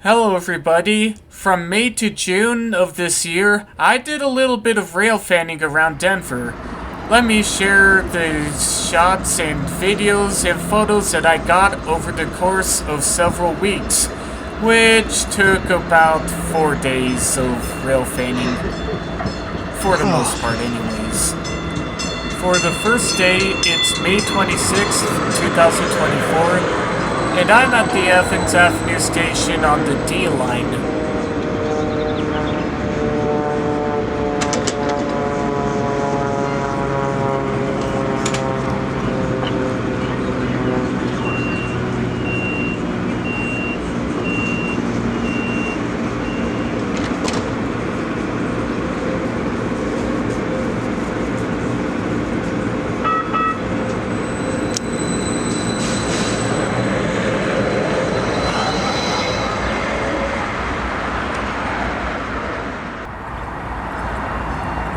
Hello everybody. From May to June of this year, I did a little bit of railfanning around Denver. Let me share the shots and videos and photos that I got over the course of several weeks, which took about 4 days of railfanning, for the most part anyways. For the first day, it's May 26th, 2024, and I'm at the Athens Avenue station on the D line.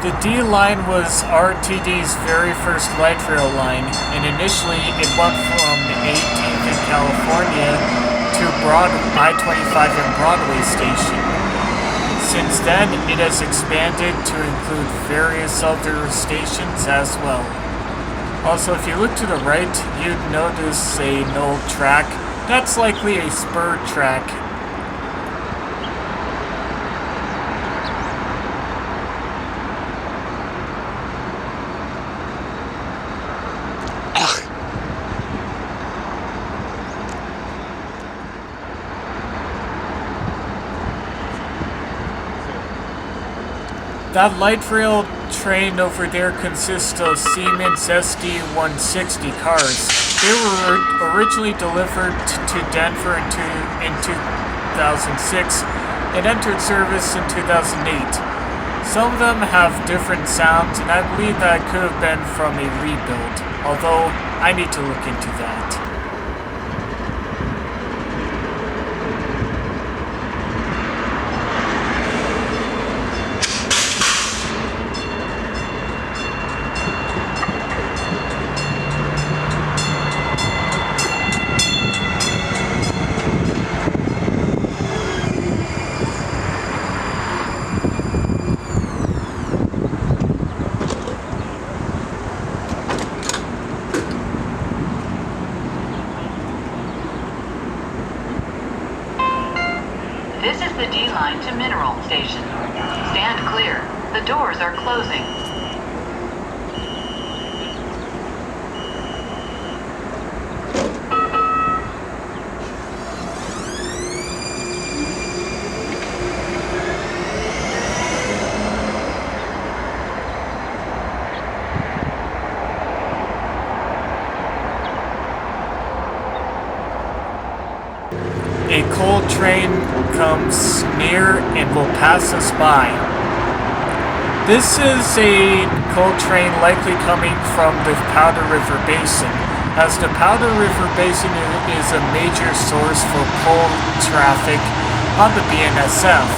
The D line was RTD's very first light rail line, and initially it went from 18th in California to I-25 and Broadway station. Since then, it has expanded to include various other stations as well. Also, if you look to the right, you'd notice a null track. That's likely a spur track. That light rail train over there consists of Siemens SD-160 cars. They were originally delivered to Denver in 2006 and entered service in 2008. Some of them have different sounds, and I believe that could have been from a rebuild, although I need to look into that. This is the D line to Mineral Station. Stand clear. The doors are closing. A coal train comes near and will pass us by. This is a coal train likely coming from the Powder River Basin, as the Powder River Basin is a major source for coal traffic on the BNSF.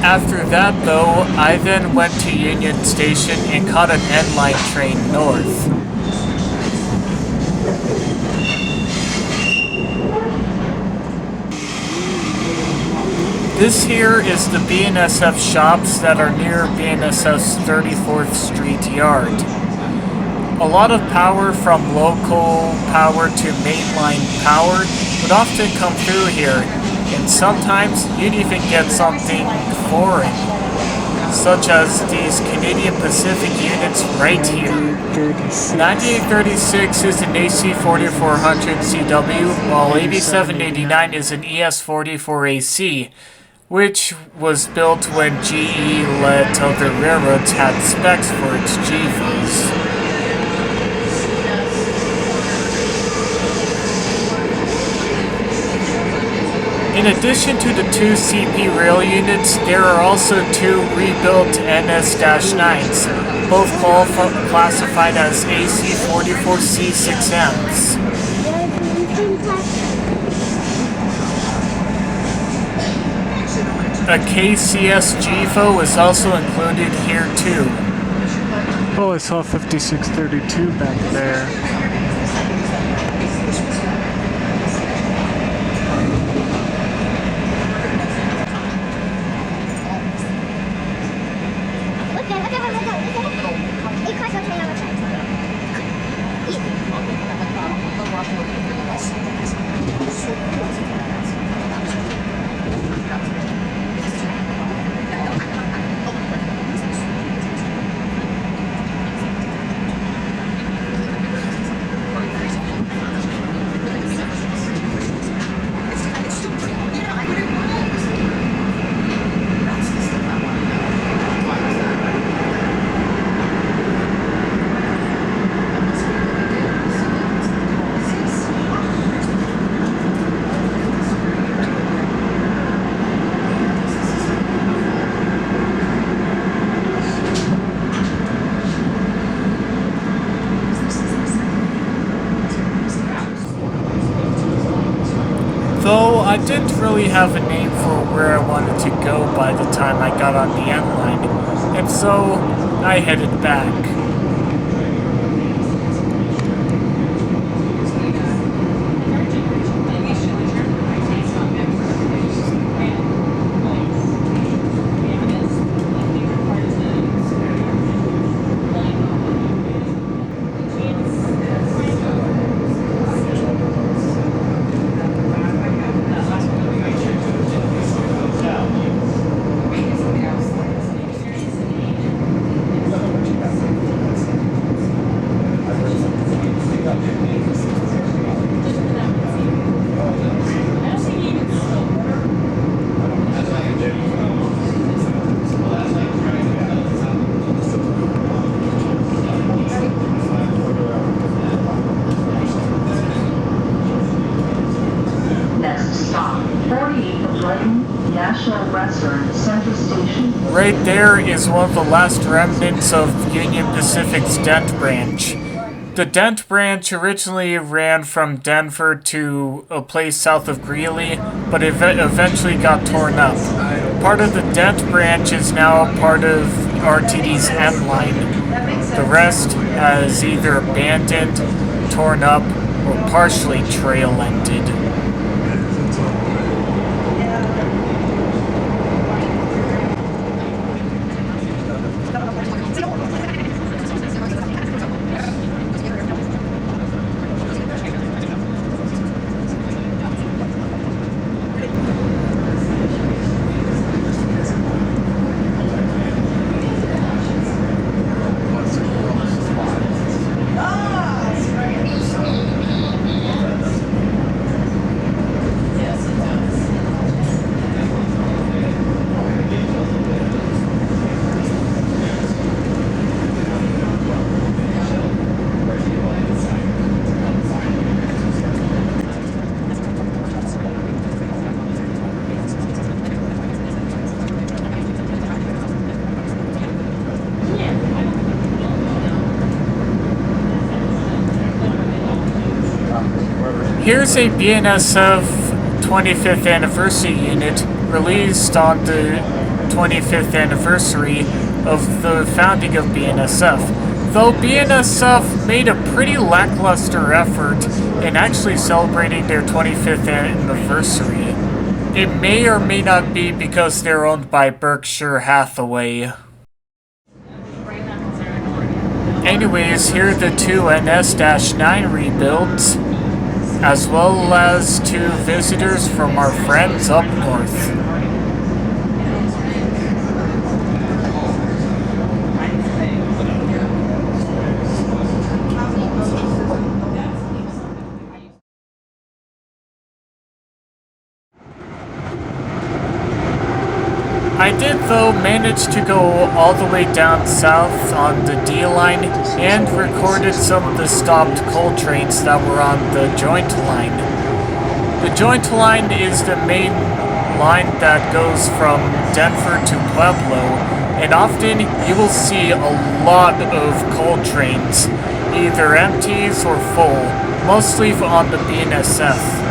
After that though, I then went to Union Station and caught an N-Line train north. This here is the BNSF shops that are near BNSF's 34th Street yard. A lot of power from local power to mainline power would often come through here, and sometimes you'd even get something foreign, such as these Canadian Pacific units right here. 9836 is an AC4400 CW, while 8789 is an ES44AC, which was built when GE let other railroads had specs for its GFOs. In addition to the two CP rail units, there are also two rebuilt NS-9s, both classified as AC44C6Ms. A KCS GFO is also included here too. Oh, I saw 5632 back there. Though I didn't really have a name for where I wanted to go by the time I got on the N-Line, and so I headed back. Right there is one of the last remnants of Union Pacific's Dent Branch. The Dent Branch originally ran from Denver to a place south of Greeley, but eventually got torn up. Part of the Dent Branch is now part of RTD's N-Line. The rest has either abandoned, torn up, or partially trail-ended. Here's a BNSF 25th anniversary unit released on the 25th anniversary of the founding of BNSF. Though BNSF made a pretty lackluster effort in actually celebrating their 25th anniversary. It may or may not be because they're owned by Berkshire Hathaway. Anyways, here are the two NS-9 rebuilds, as well as two visitors from our friends up north. I did, though, manage to go all the way down south on the D line and recorded some of the stopped coal trains that were on the joint line. The joint line is the main line that goes from Denver to Pueblo, and often you will see a lot of coal trains, either empties or full, mostly on the BNSF.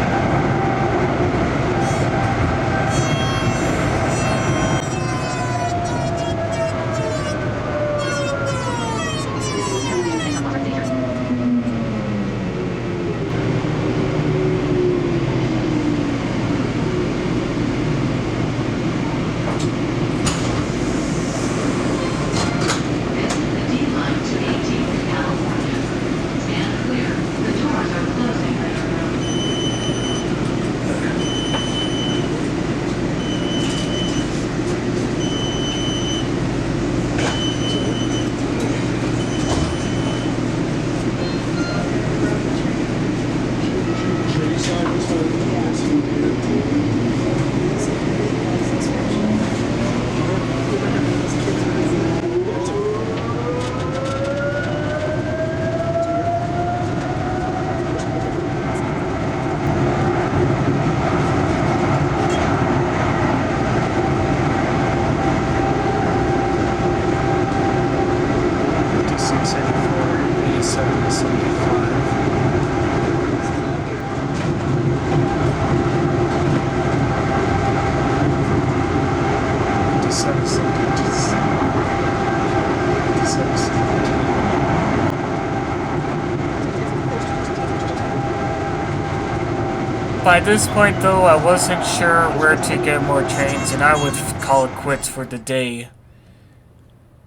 By this point, though, I wasn't sure where to get more trains, and I would call it quits for the day.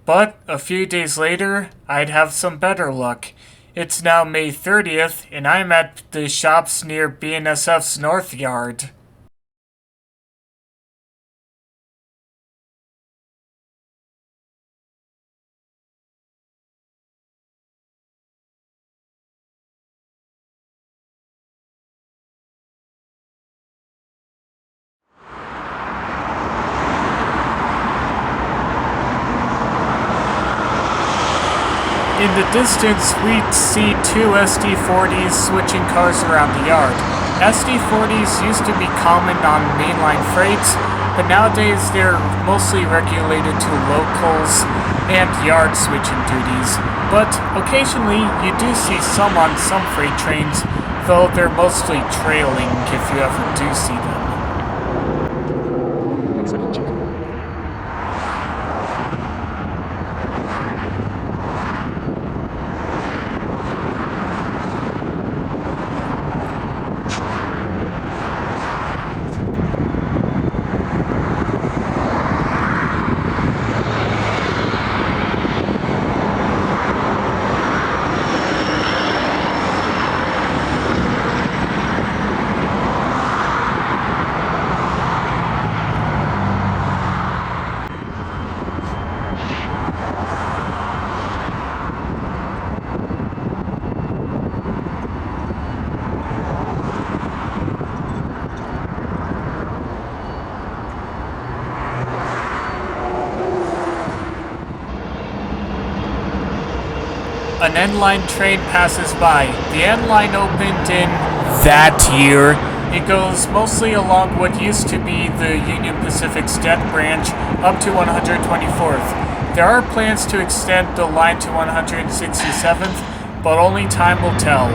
But a few days later, I'd have some better luck. It's now May 30th, and I'm at the shops near BNSF's North Yard. In the distance, we'd see two SD40s switching cars around the yard. SD40s used to be common on mainline freights, but nowadays they're mostly regulated to locals and yard switching duties. But occasionally, you do see some on some freight trains, though they're mostly trailing if you ever do see them. An N-Line train passes by. The N-Line opened in that year. It goes mostly along what used to be the Union Pacific's Dent branch up to 124th. There are plans to extend the line to 167th, but only time will tell.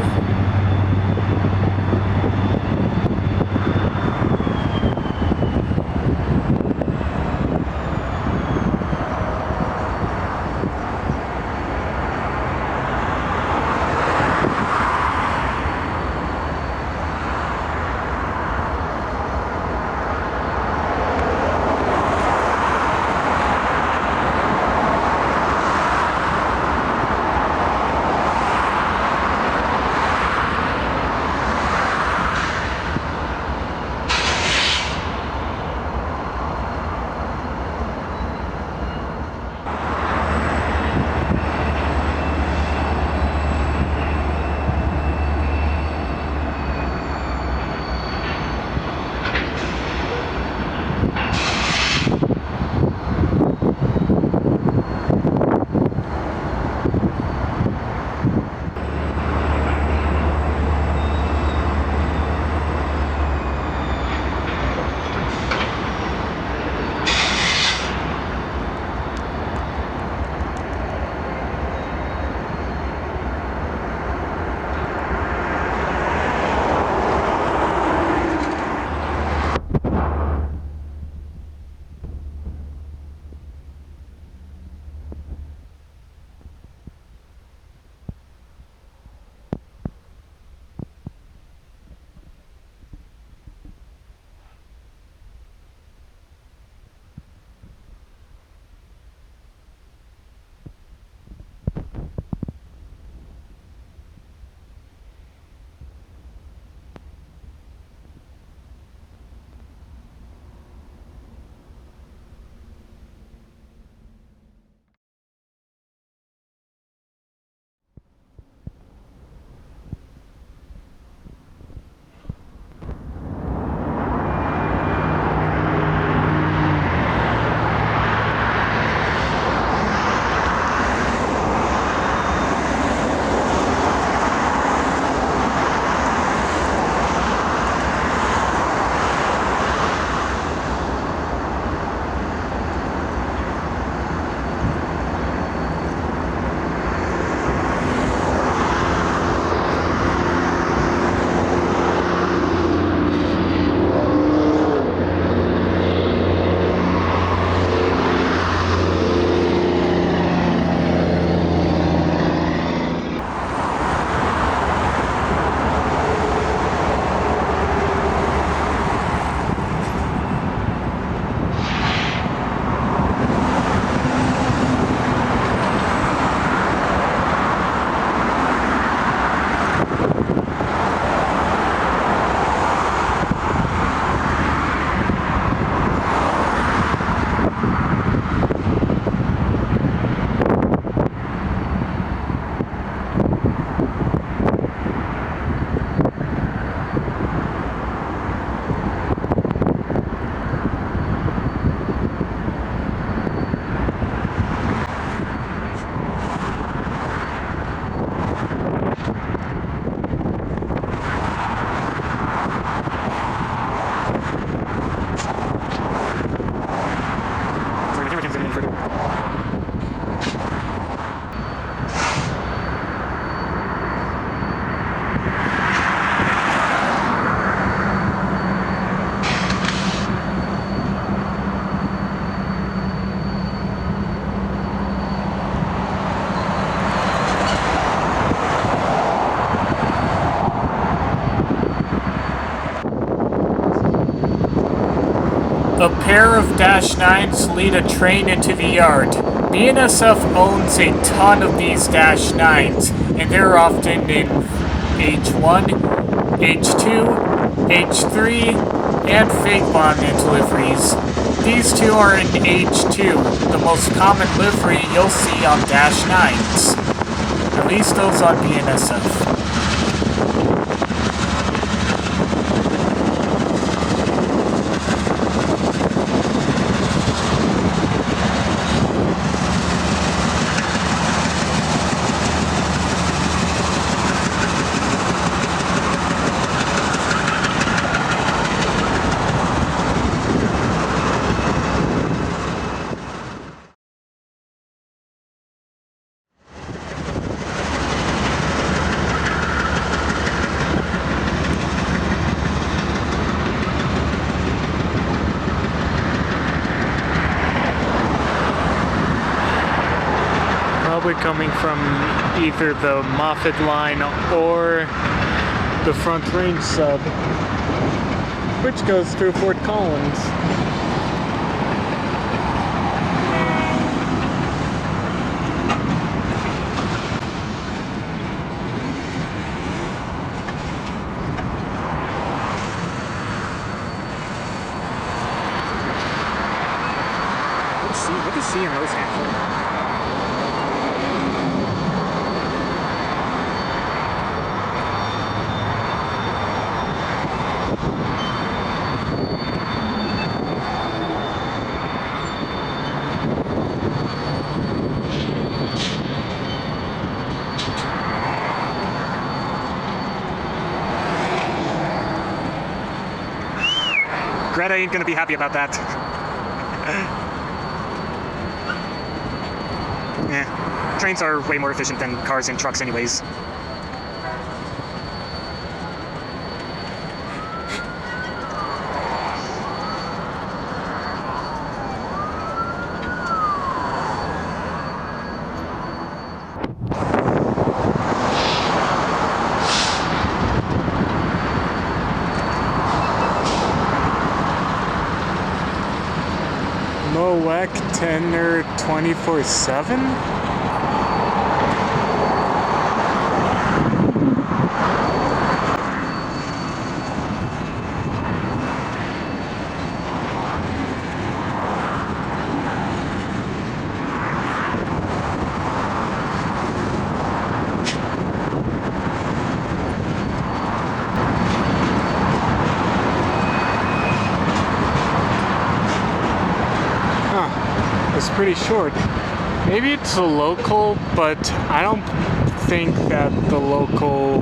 A pair of Dash 9s lead a train into the yard. BNSF owns a ton of these Dash 9s, and they're often in H1, H2, H3, and fake bond deliveries. These two are in H2, the most common livery you'll see on Dash 9s. At least those on BNSF. Probably coming from either the Moffat line or the Front Range sub, which goes through Fort Collins. What does C and O stand for? Greta ain't gonna be happy about that. Trains are way more efficient than cars and trucks anyways. Mowac 10 or 24/7? It's pretty short. Maybe it's a local, but I don't think that the local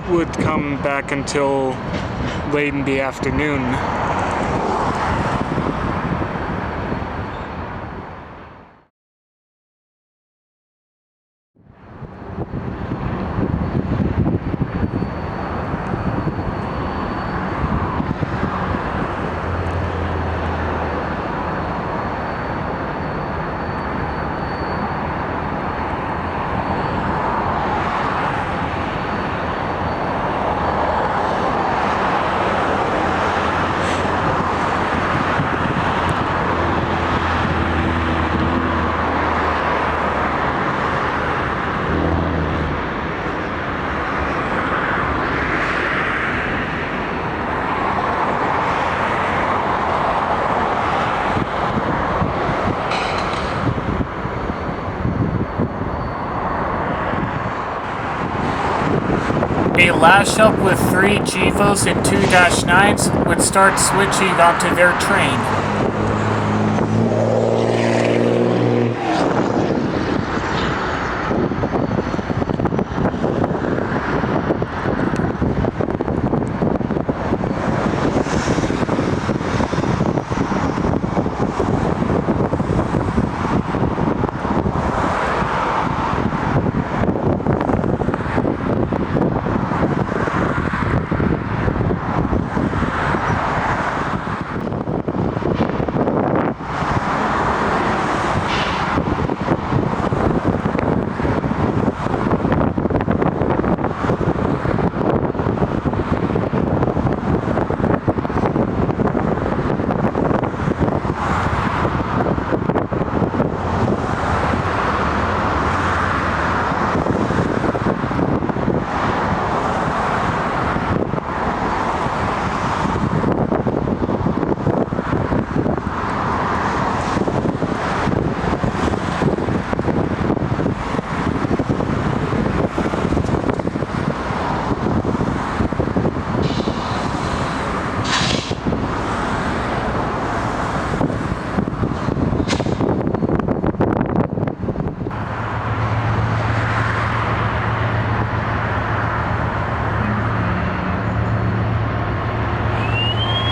would come back until late in the afternoon. A lash up with 3 Gevos and 2 Dash 9s would start switching onto their train.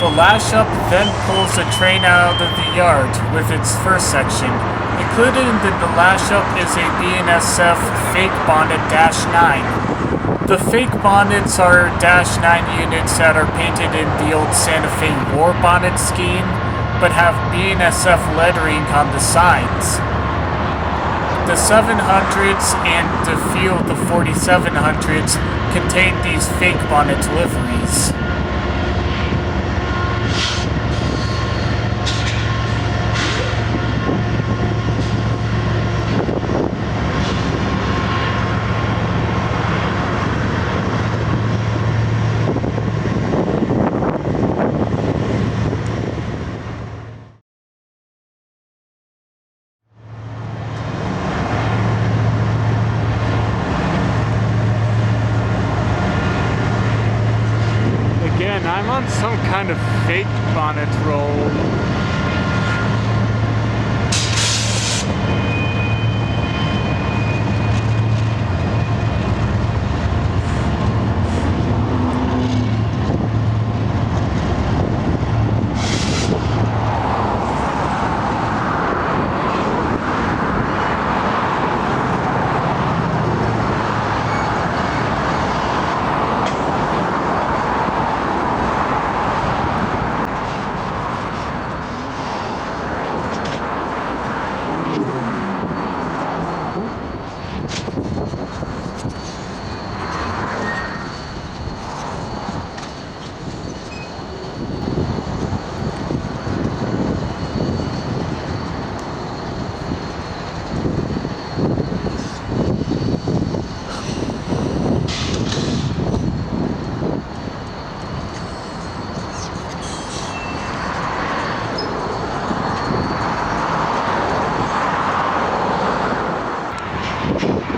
The lash-up then pulls the train out of the yard with its first section. Included in the lash-up is a BNSF fake bonnet Dash 9. The fake bonnets are Dash 9 units that are painted in the old Santa Fe war bonnet scheme, but have BNSF lettering on the sides. The 700s and a few of the 4700s contain these fake bonnet liveries. Again, I'm on some kind of fake bonnet roll.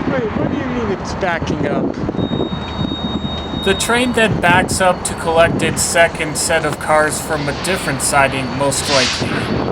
Wait, what do you mean it's backing up? The train then backs up to collect its second set of cars from a different siding, most likely.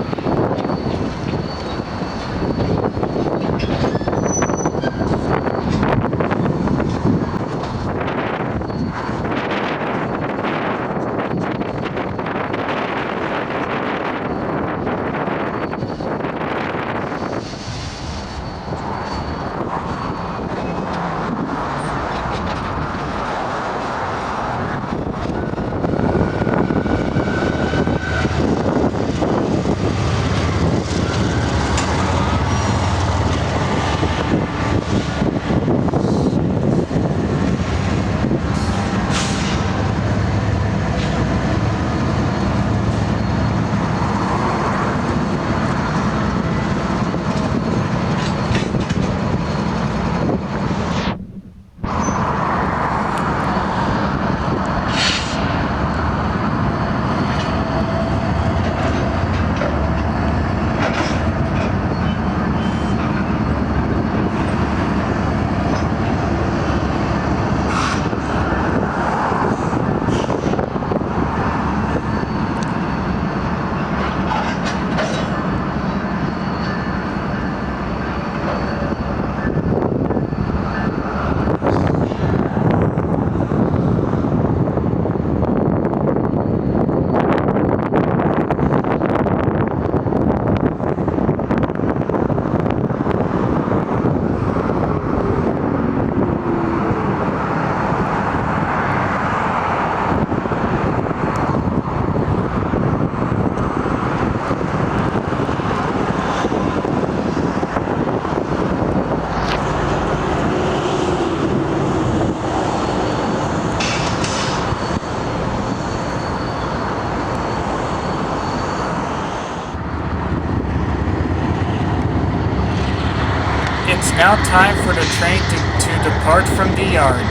It's now time for the train to depart from the yard.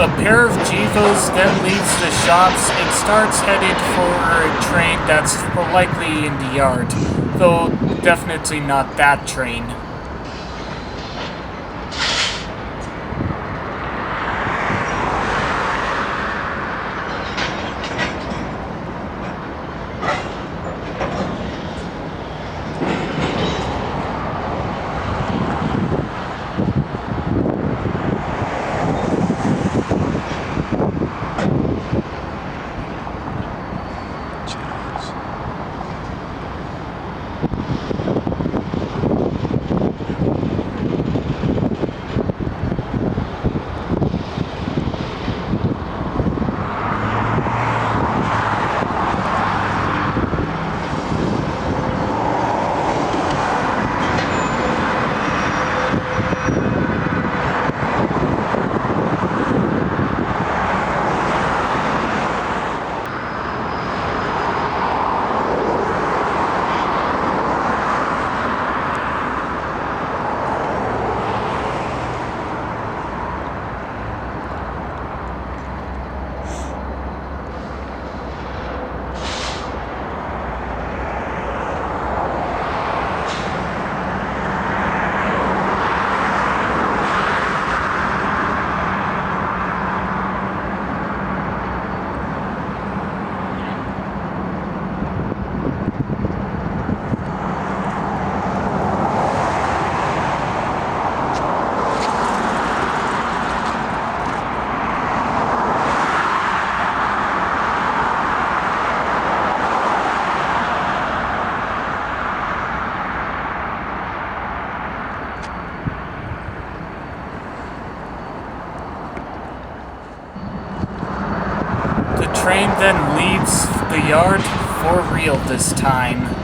A pair of Jivos then leaves the shops and starts headed for a train that's likely in the yard, though definitely not that train. The train then leaves the yard for real this time.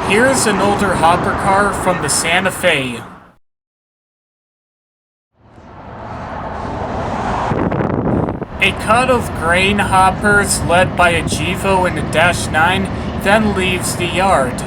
Here's an older hopper car from the Santa Fe. A cut of grain hoppers led by a Jivo and a Dash 9 then leaves the yard.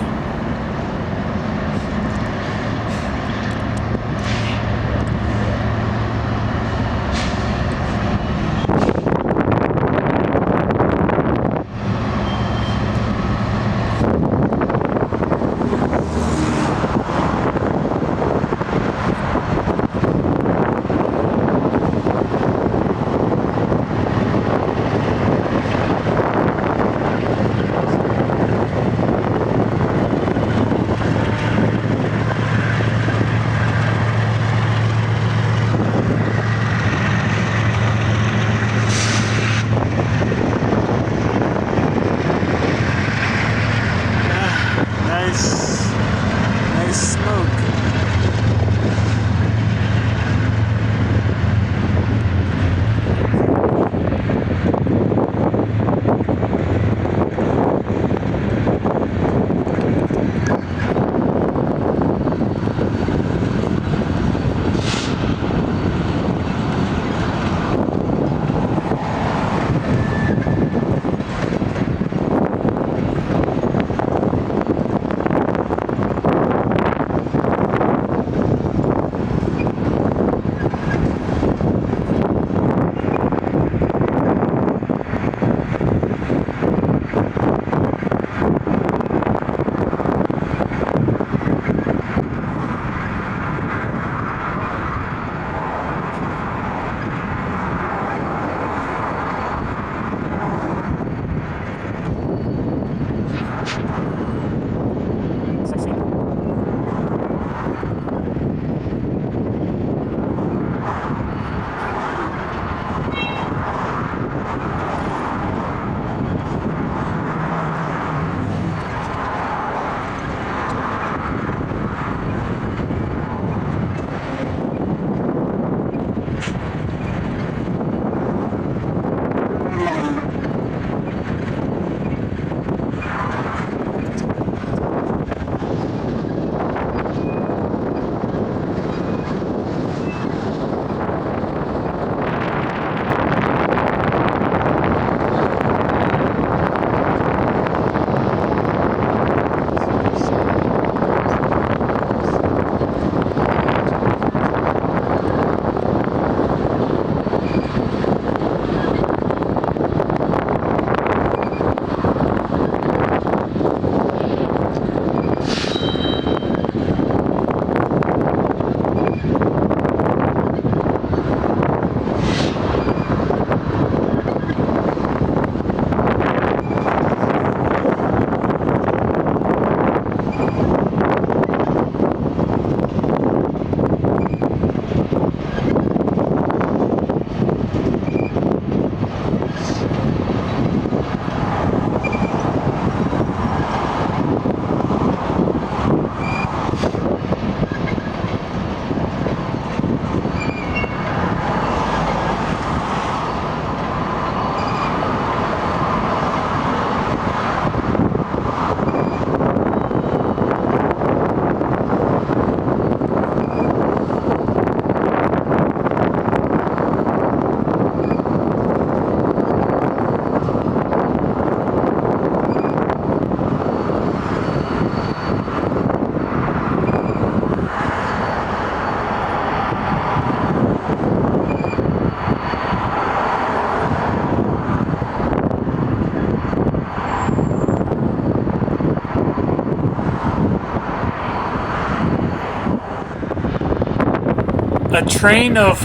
train of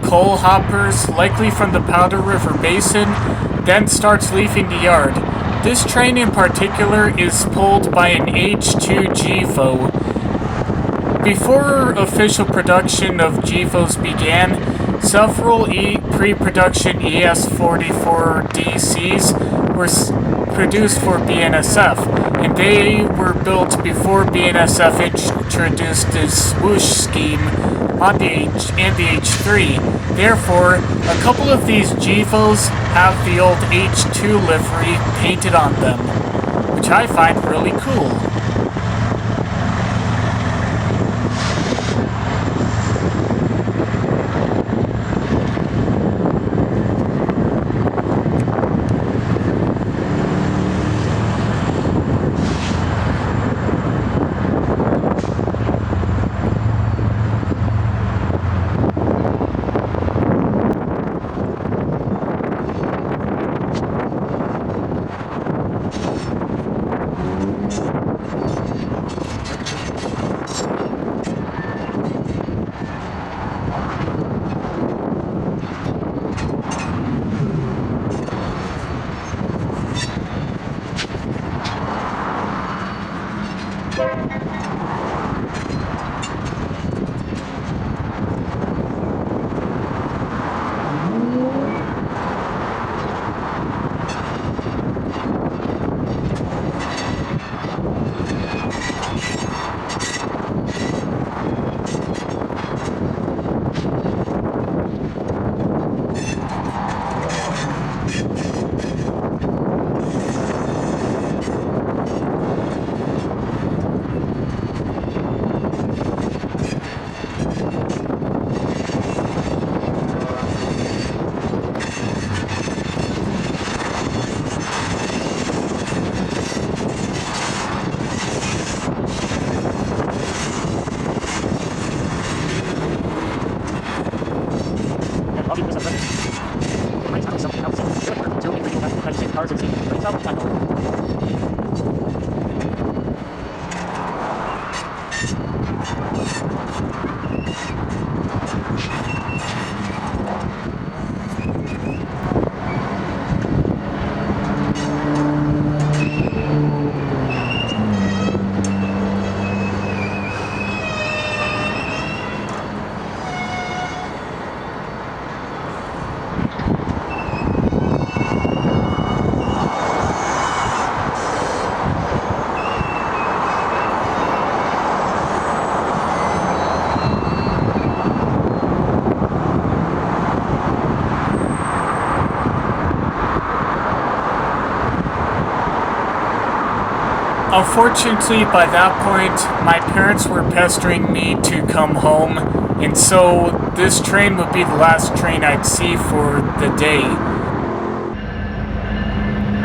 coal hoppers, likely from the Powder River Basin, then starts leaving the yard. This train in particular is pulled by an H2 GFO. Before official production of GFOs began, several pre-production ES-44DCs were produced for BNSF, and they were built before BNSF introduced the swoosh scheme on the H3. Therefore, a couple of these GFOs have the old H2 livery painted on them, which I find really cool. Unfortunately, by that point, my parents were pestering me to come home, and so this train would be the last train I'd see for the day.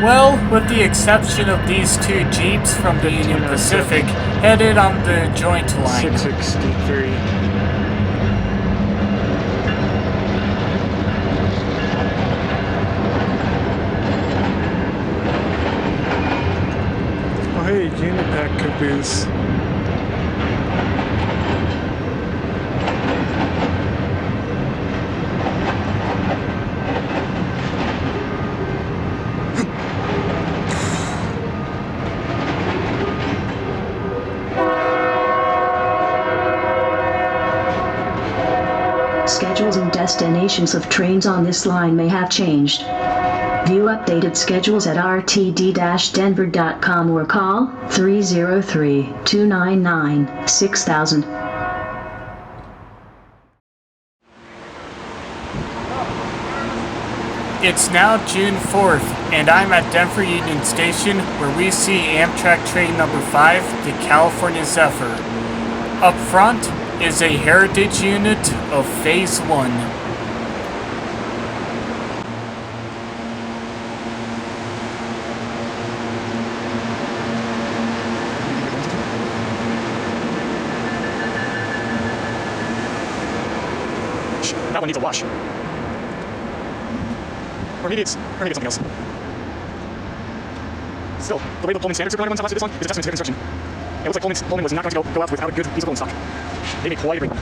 Well, with the exception of these two Jeeps from the Union Pacific, headed on the joint line. 663. Hey, Unipack caboose. Schedules and destinations of trains on this line may have changed. View updated schedules at rtd-denver.com or call 303-299-6000. It's now June 4th, and I'm at Denver Union Station, where we see Amtrak train number 5, the California Zephyr. Up front is a heritage unit of Phase 1. That one needs a wash. Or maybe it's something else. Still, the way the Pullman standard circular runs on this one is a testament to their construction. It looks like Pullman was not going to go out without a good diesel in stock. They made quite a big one.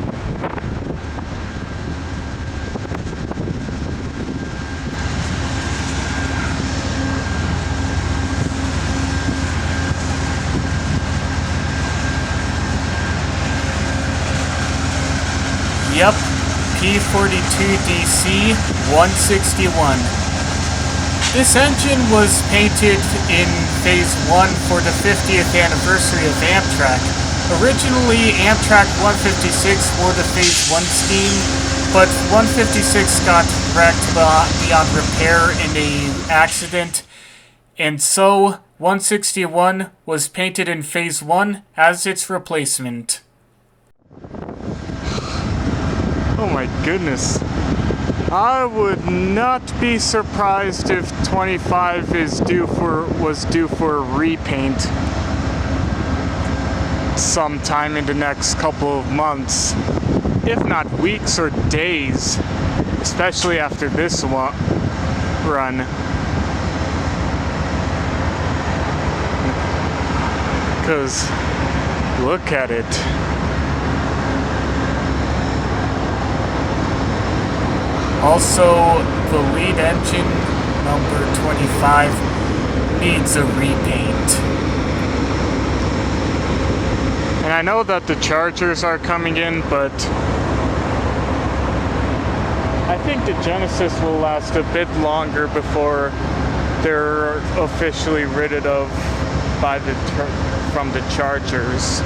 Yep, P42DC 161. This engine was painted in Phase 1 for the 50th anniversary of Amtrak. Originally, Amtrak 156 wore the Phase 1 scheme, but 156 got wrecked beyond repair in an accident, and so 161 was painted in Phase 1 as its replacement. Oh my goodness. I would not be surprised if 25 was due for a repaint sometime in the next couple of months, if not weeks or days, especially after this run. Because look at it. Also, the lead engine, number 25, needs a repaint. And I know that the Chargers are coming in, but I think the Genesis will last a bit longer before they're officially rid of from the Chargers.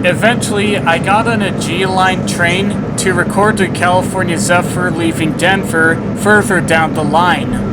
Eventually, I got on a G-Line train to record the California Zephyr leaving Denver further down the line.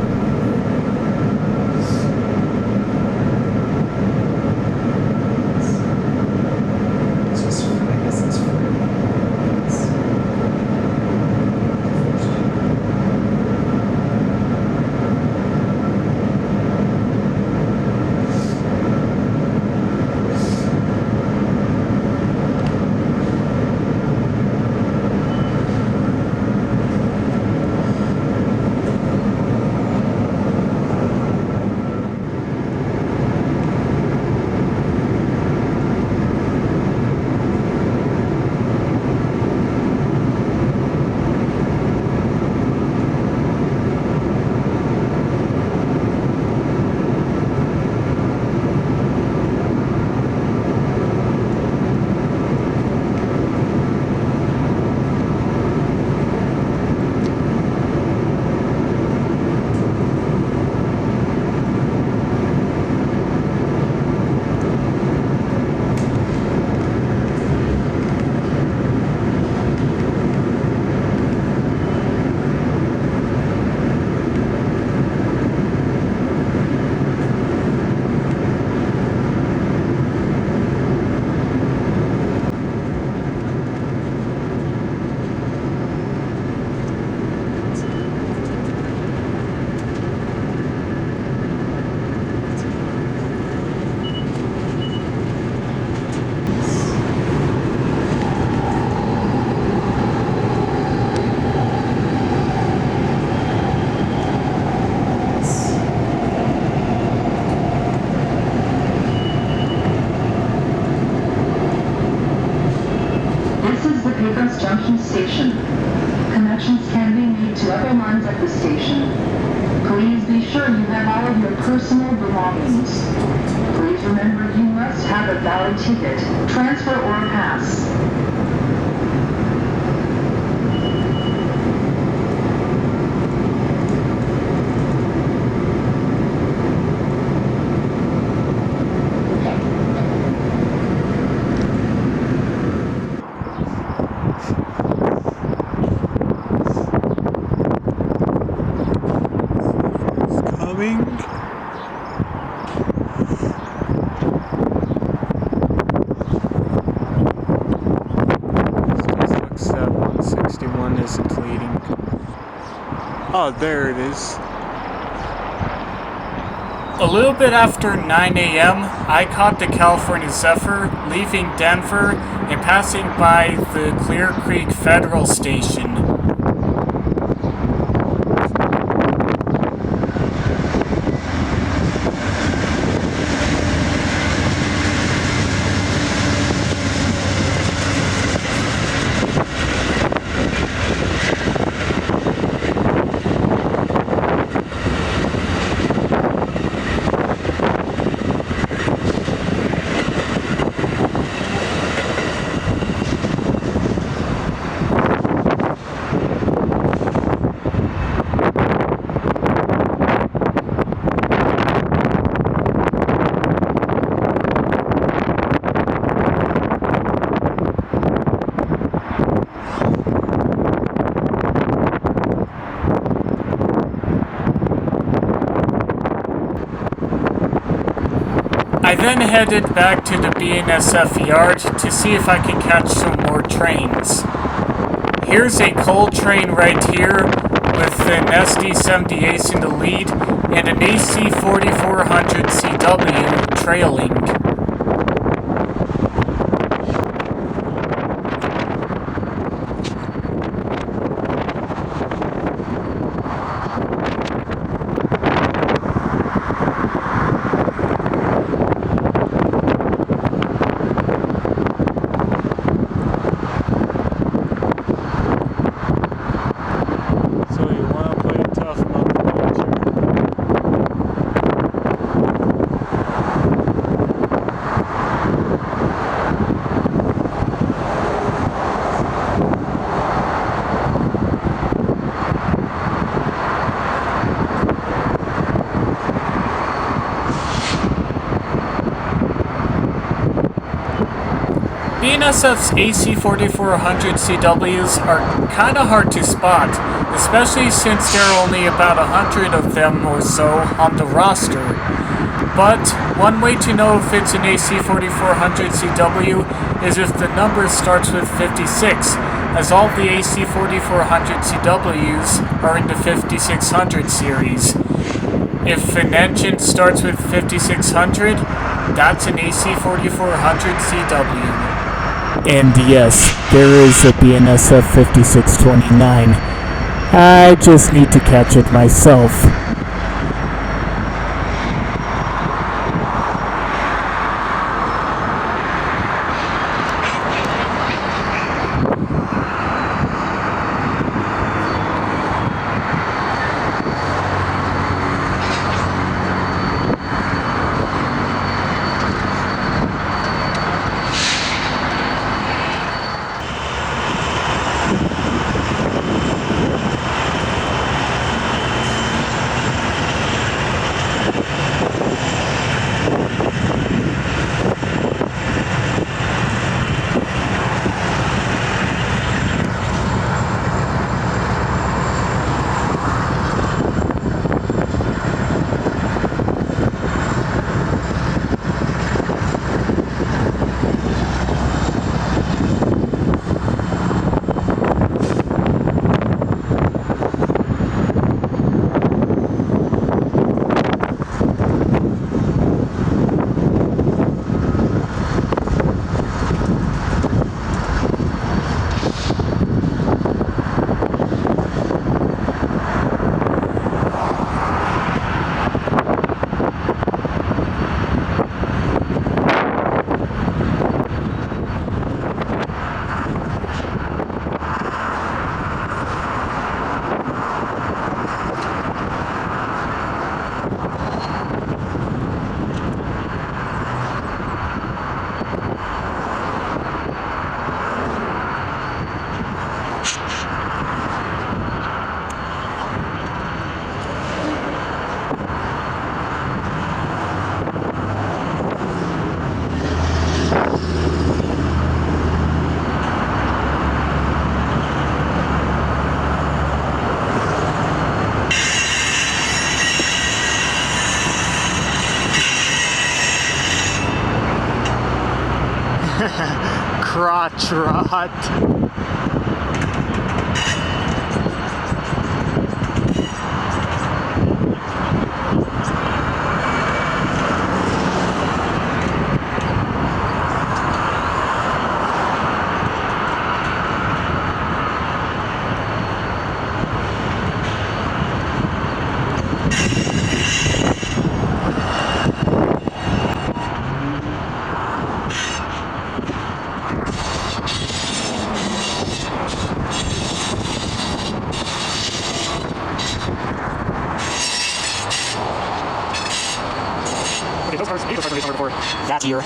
Junction Station. Connections can be made to other lines at the station. Please be sure you have all of your personal belongings. Please remember you must have a valid ticket, transfer, or a pass. disinflating. Oh, there it is. A little bit after 9 a.m., I caught the California Zephyr leaving Denver and passing by the Clear Creek Federal Station. I then headed back to the BNSF yard to see if I can catch some more trains. Here's a coal train right here with an SD78 in the lead and an AC 4400 CW trailing. BNSF's AC 4400 CWs are kinda hard to spot, especially since there are only about 100 of them or so on the roster. But one way to know if it's an AC 4400 CW is if the number starts with 56, as all the AC 4400 CWs are in the 5600 series. If an engine starts with 5600, that's an AC 4400 CW. And yes, there is a BNSF 5629. I just need to catch it myself. Crotch rot. Maybe those recommendations were before that year.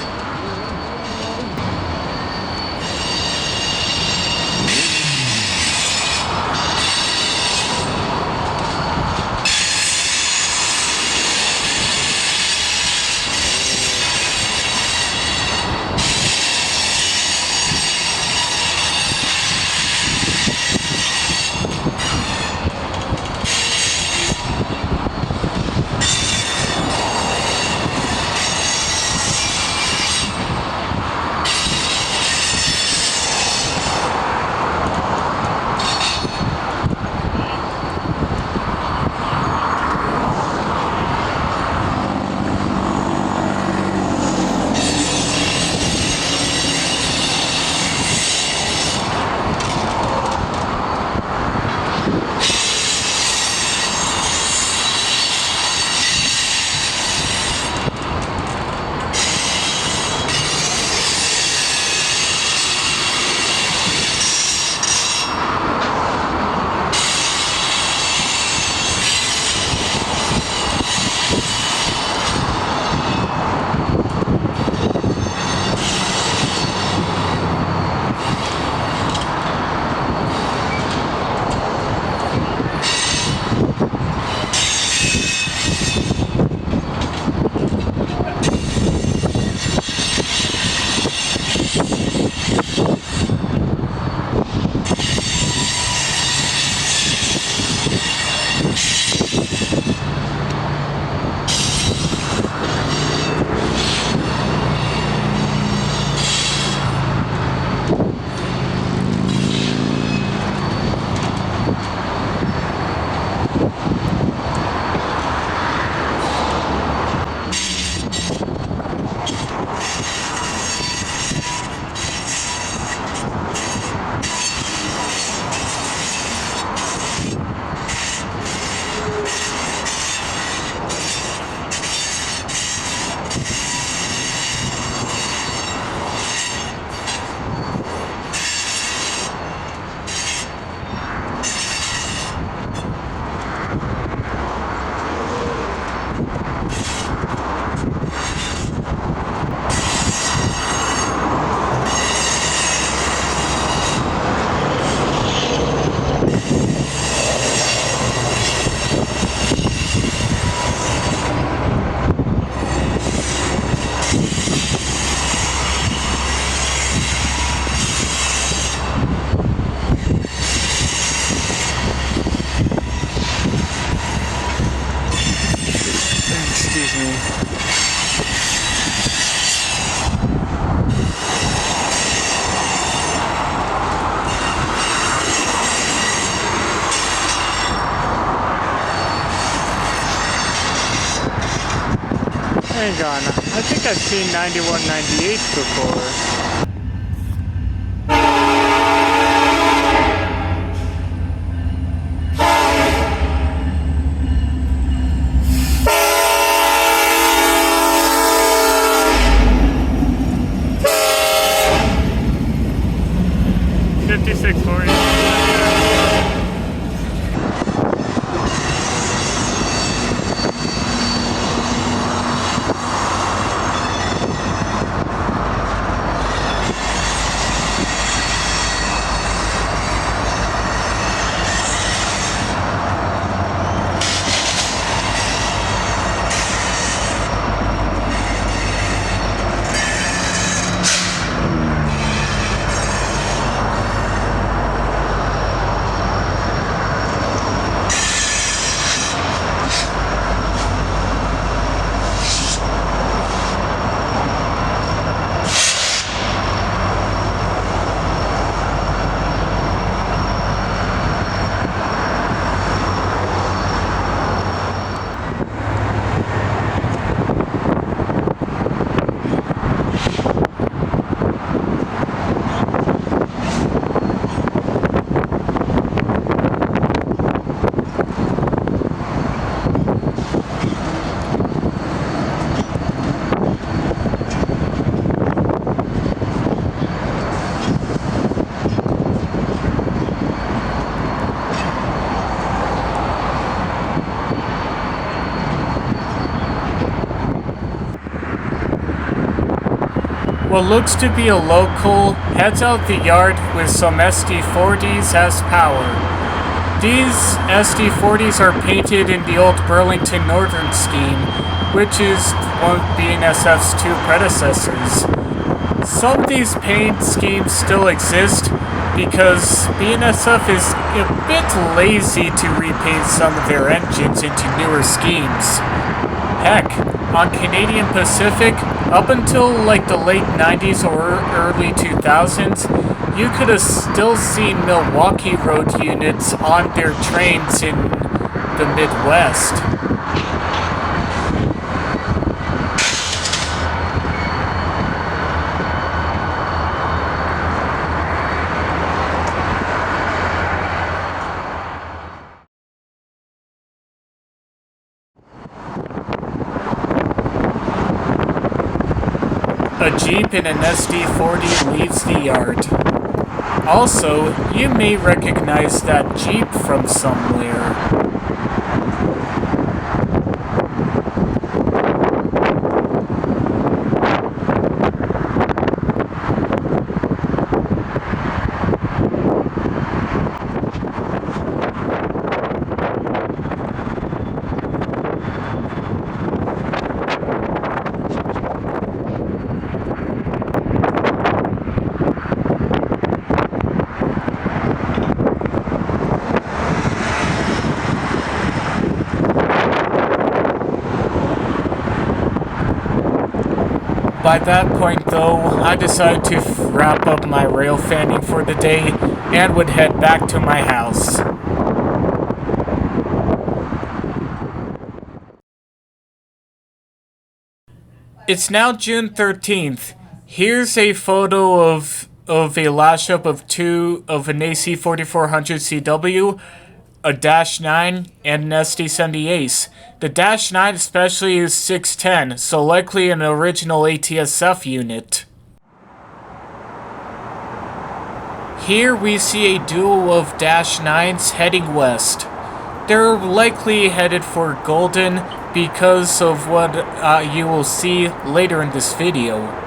Excuse me. Hang on, I think I've seen 9198 before. What looks to be a local heads out the yard with some SD40s as power. These SD40s are painted in the old Burlington Northern scheme, which is one of BNSF's two predecessors. Some of these paint schemes still exist because BNSF is a bit lazy to repaint some of their engines into newer schemes. Heck, on Canadian Pacific, up until like the late 90s or early 2000s, you could have still seen Milwaukee Road units on their trains in the Midwest. A Jeep and an SD40 leaves the yard. Also, you may recognize that Jeep from somewhere. By that point though, I decided to wrap up my rail fanning for the day and would head back to my house. It's now June 13th. Here's a photo of a lash-up of an AC 4400 CW, a Dash 9, and an SD70 Ace. The Dash 9 especially is 610, so likely an original ATSF unit. Here we see a duo of Dash 9s heading west. They're likely headed for Golden because of what you will see later in this video.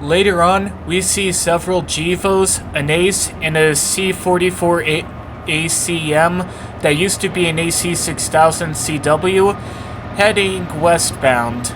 Later on, we see several GEVOs, an ACE, and a C44 ACM that used to be an AC6000 CW heading westbound.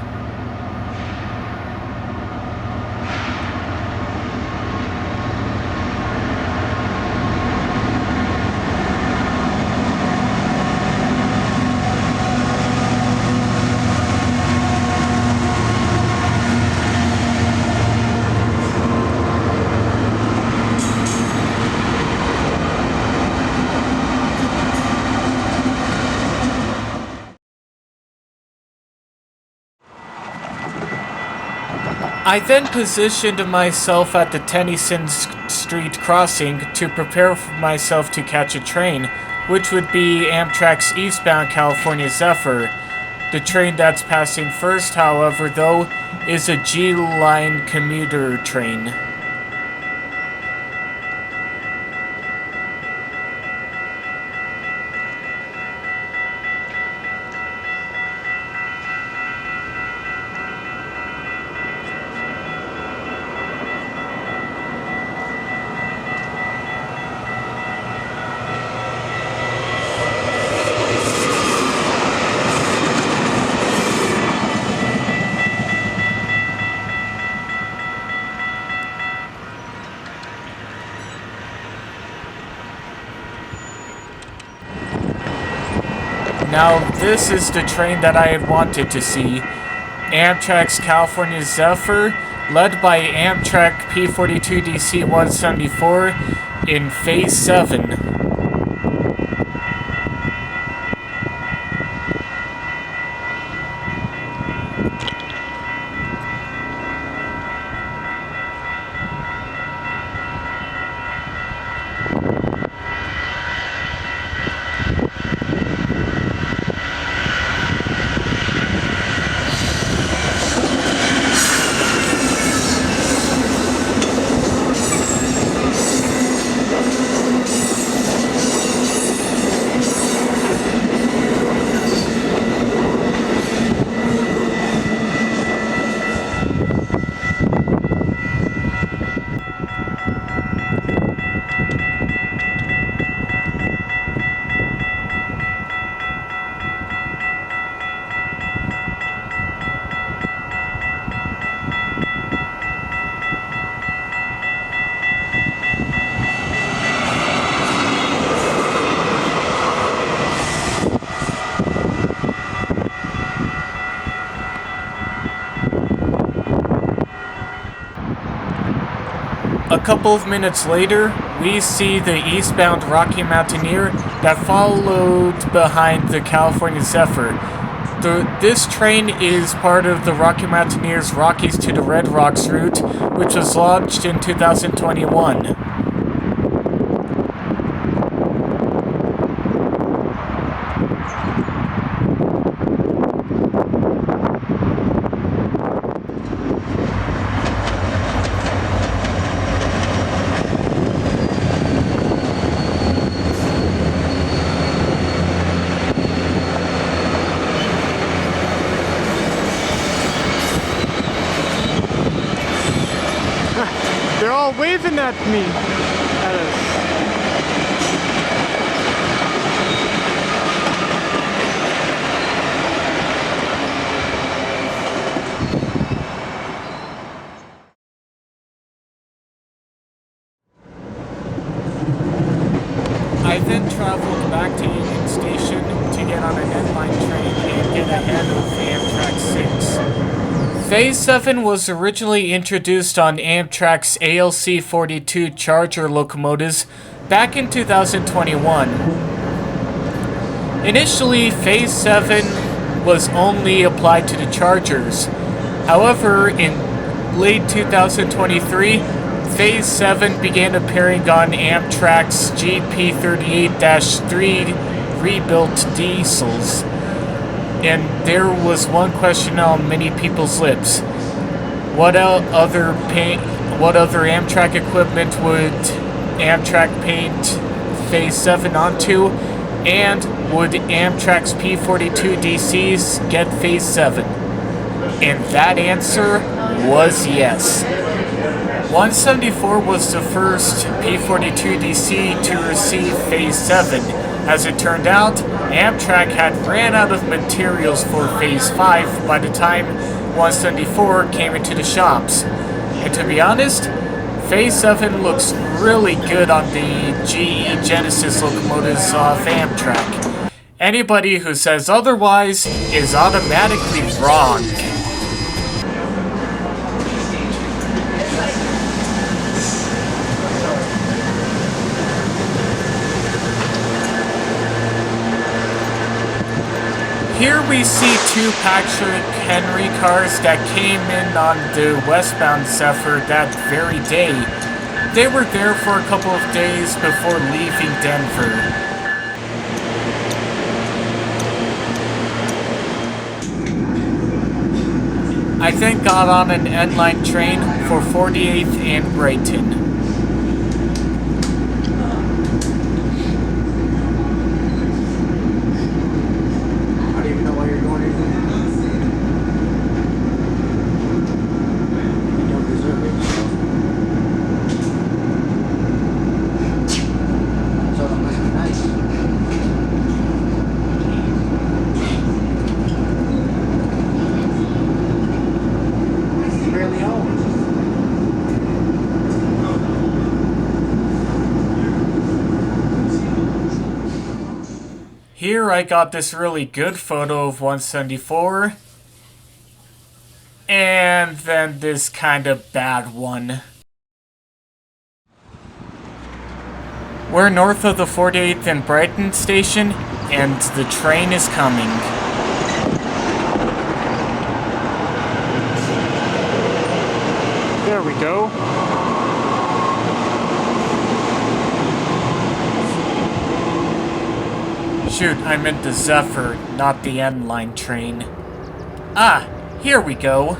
I then positioned myself at the Tennyson Street crossing to prepare for myself to catch a train, which would be Amtrak's eastbound California Zephyr. The train that's passing first, however, though, is a G-Line commuter train. Now, this is the train that I had wanted to see. Amtrak's California Zephyr, led by Amtrak P42DC 174 in Phase 7. A couple of minutes later, we see the eastbound Rocky Mountaineer that followed behind the California Zephyr. This train is part of the Rocky Mountaineer's Rockies to the Red Rocks route, which was launched in 2021. They're all waving at me. At us. I then traveled back to Union Station to get on an inline train and get ahead of Amtrak 6. Phase 7 was originally introduced on Amtrak's ALC-42 Charger locomotives back in 2021. Initially, Phase 7 was only applied to the Chargers. However, in late 2023, Phase 7 began appearing on Amtrak's GP38-3 rebuilt diesels. And there was one question on many people's lips. What other Amtrak equipment would Amtrak paint Phase 7 onto? And would Amtrak's P42 DCs get Phase 7? And that answer was yes. 174 was the first P-42DC to receive Phase 7. As it turned out, Amtrak had ran out of materials for Phase 5 by the time 174 came into the shops. And to be honest, Phase 7 looks really good on the GE Genesis locomotives of Amtrak. Anybody who says otherwise is automatically wrong. Here we see two Patrick Henry cars that came in on the westbound Zephyr that very day. They were there for a couple of days before leaving Denver. I then got on an N-line train for 48th and Brighton. Here I got this really good photo of 174, and then this kind of bad one. We're north of the 48th and Brighton station, and the train is coming. There we go. Shoot, I meant the Zephyr, not the N-line train. Ah, here we go.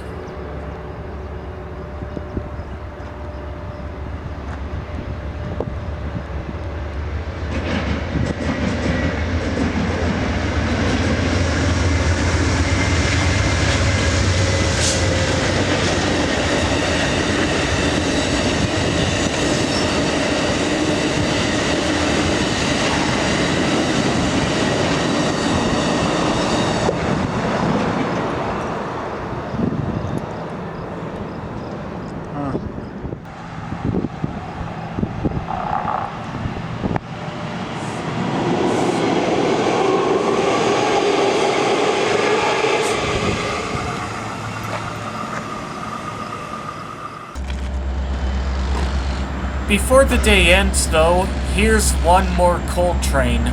Before the day ends, though, here's one more coal train.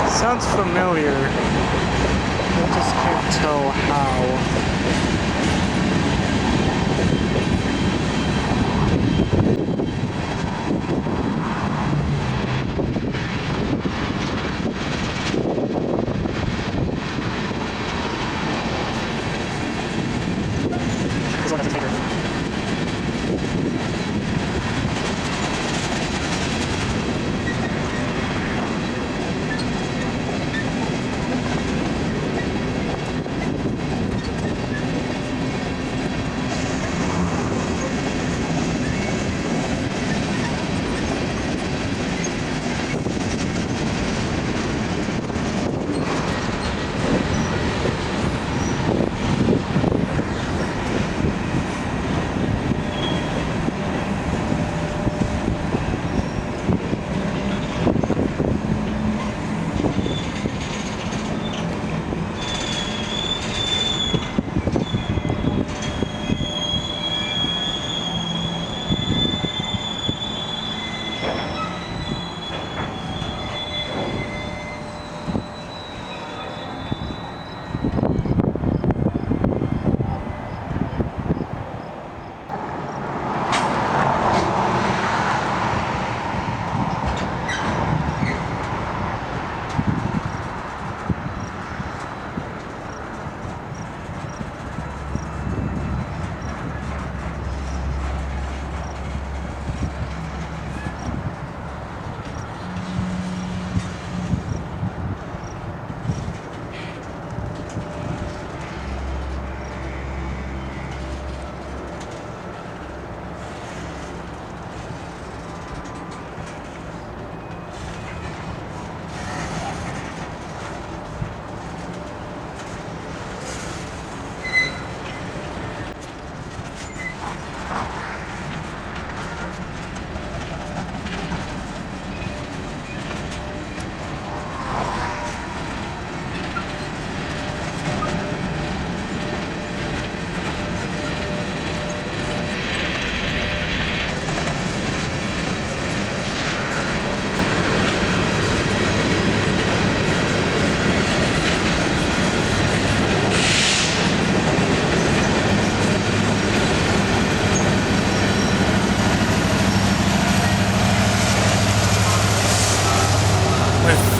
Sounds familiar. I just can't tell how. This one has a taker.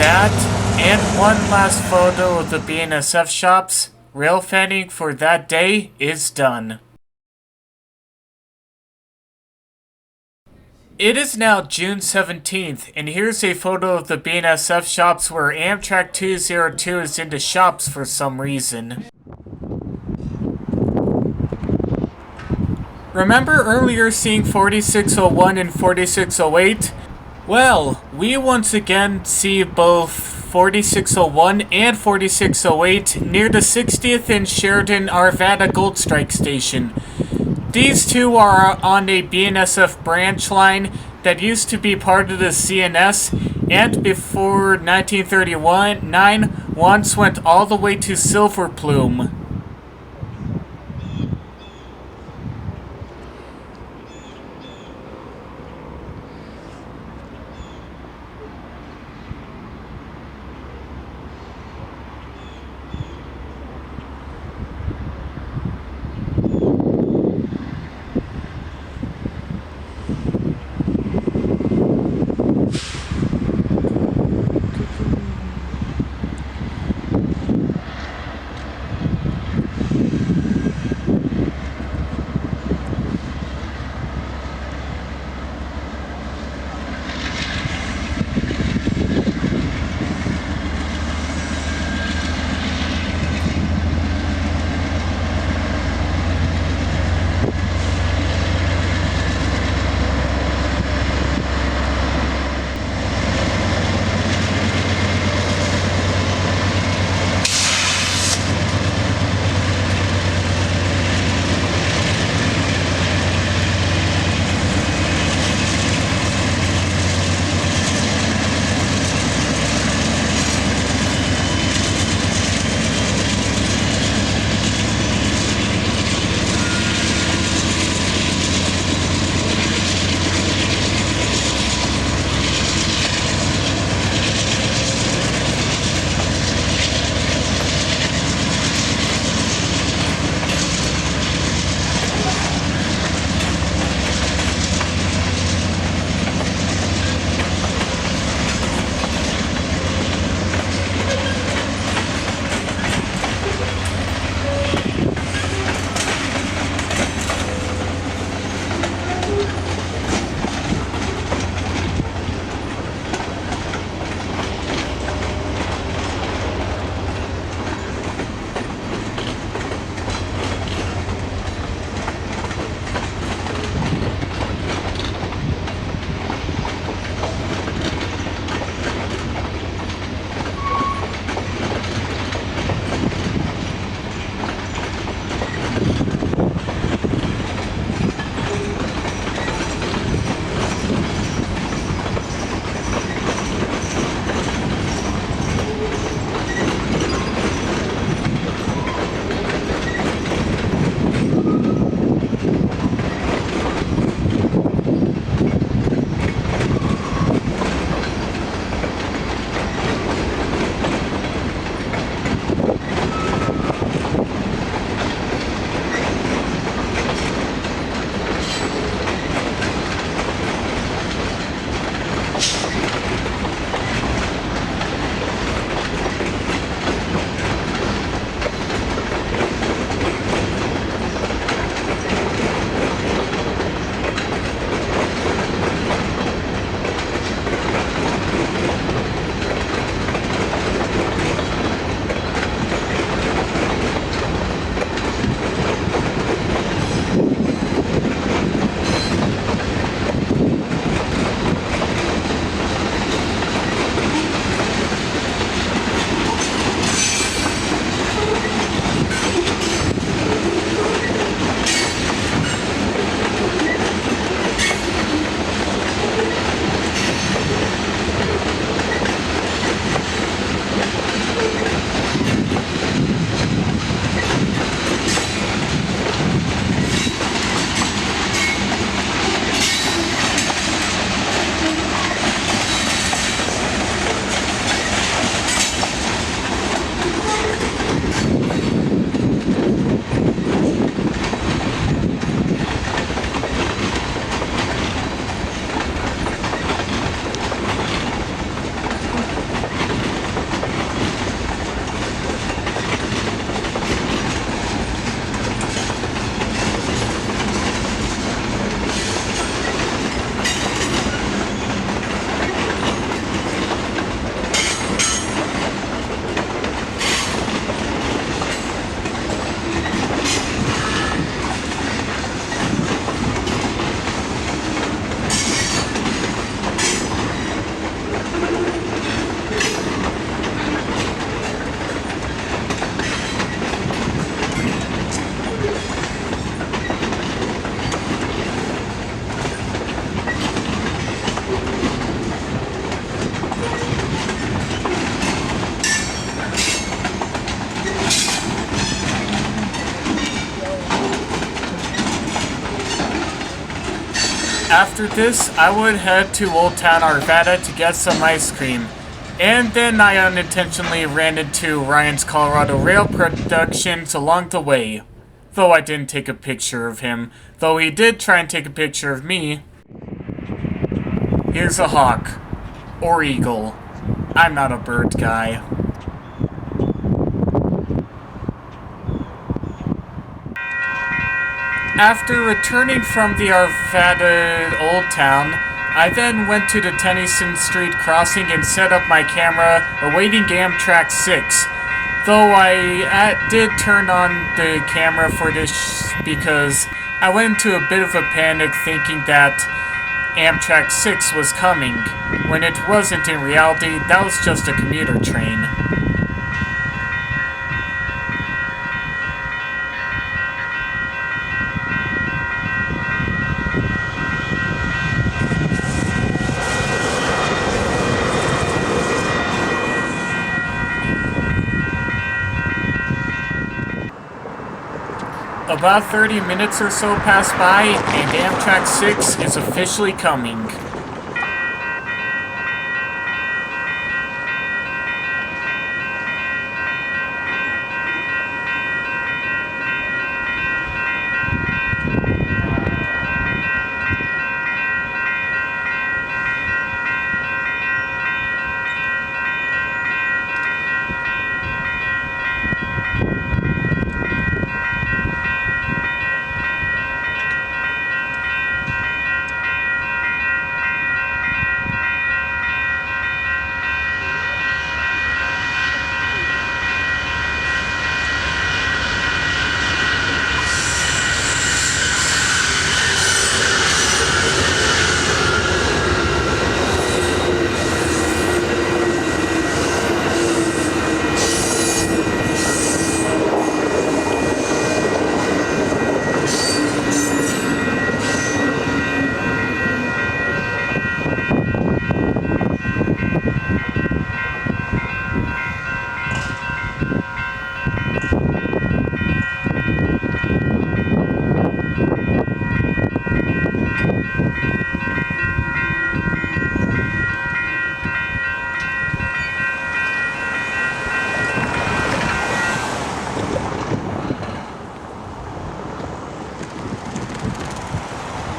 that, and one last photo of the BNSF shops, railfanning for that day is done. It is now June 17th, and here's a photo of the BNSF shops where Amtrak 202 is into shops for some reason. Remember earlier seeing 4601 and 4608? Well, we once again see both 4601 and 4608 near the 60th and Sheridan Arvada Gold Strike station. These two are on a BNSF branch line that used to be part of the CNS, and before 1931, once went all the way to Silver Plume. After this, I would head to Old Town Arvada to get some ice cream. And then I unintentionally ran into Ryan's Colorado Rail Productions along the way. Though I didn't take a picture of him, though he did try and take a picture of me. Here's a hawk. Or eagle. I'm not a bird guy. After returning from the Arvada Old Town, I then went to the Tennyson Street crossing and set up my camera awaiting Amtrak 6. Though I did turn on the camera for this because I went into a bit of a panic thinking that Amtrak 6 was coming, when it wasn't in reality. That was just a commuter train. About 30 minutes or so pass by, and Amtrak 6 is officially coming.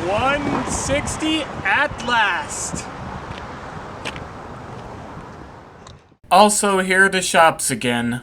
$160 at last. Also, here are the shops again.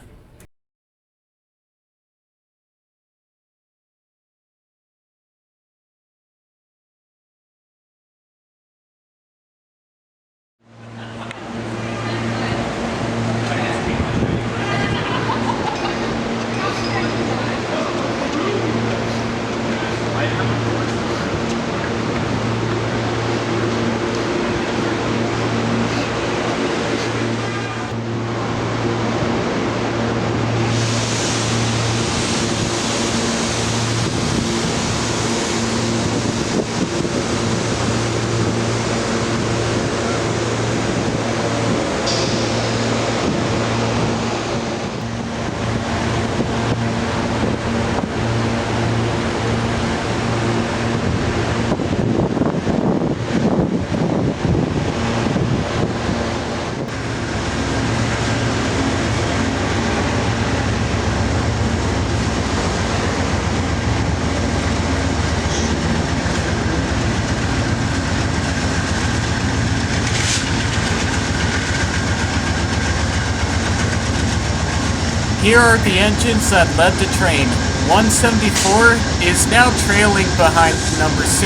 Here are the engines that led the train. 174 is now trailing behind number 6.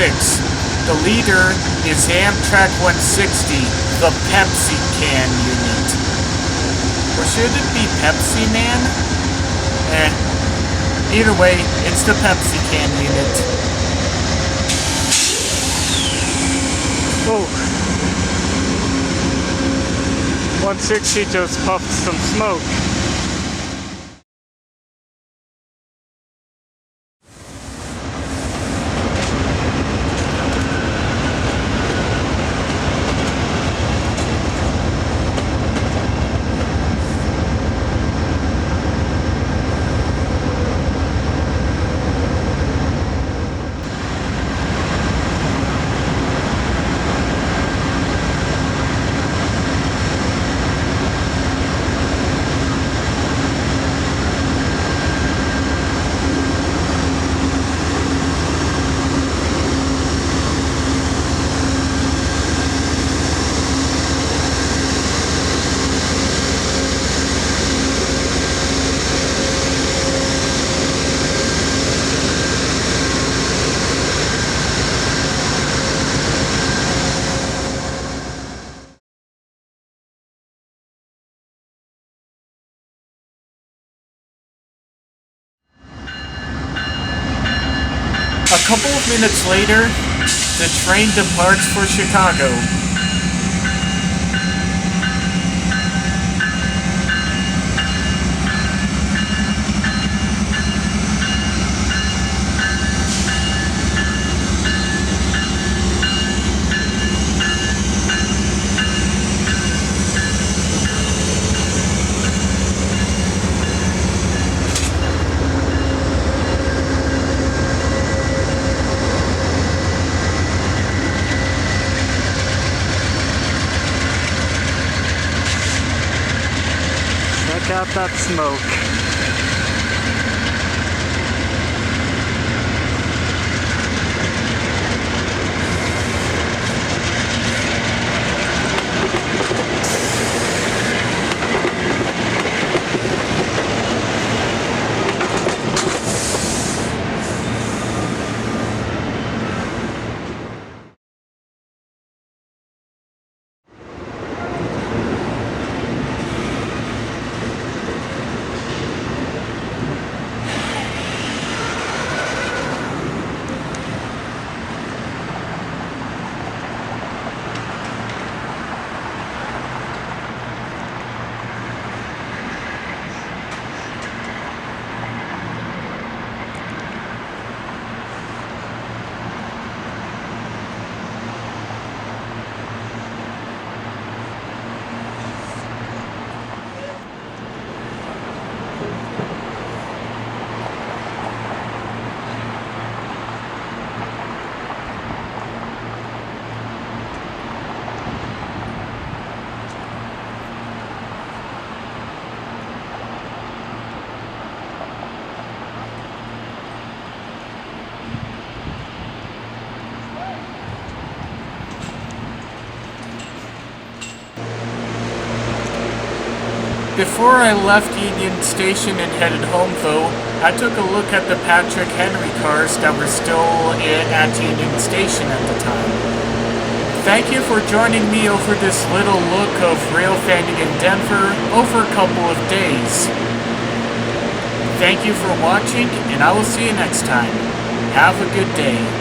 The leader is Amtrak 160, the Pepsi Can unit. Or should it be Pepsi Man? Either way, it's the Pepsi Can unit. Oh. 160 just puffed some smoke. couple of minutes later, the train departs for Chicago. Check out that smoke. Before I left Union Station and headed home though, I took a look at the Patrick Henry cars that were still at Union Station at the time. Thank you for joining me over this little look of railfanning in Denver over a couple of days. Thank you for watching, and I will see you next time. Have a good day.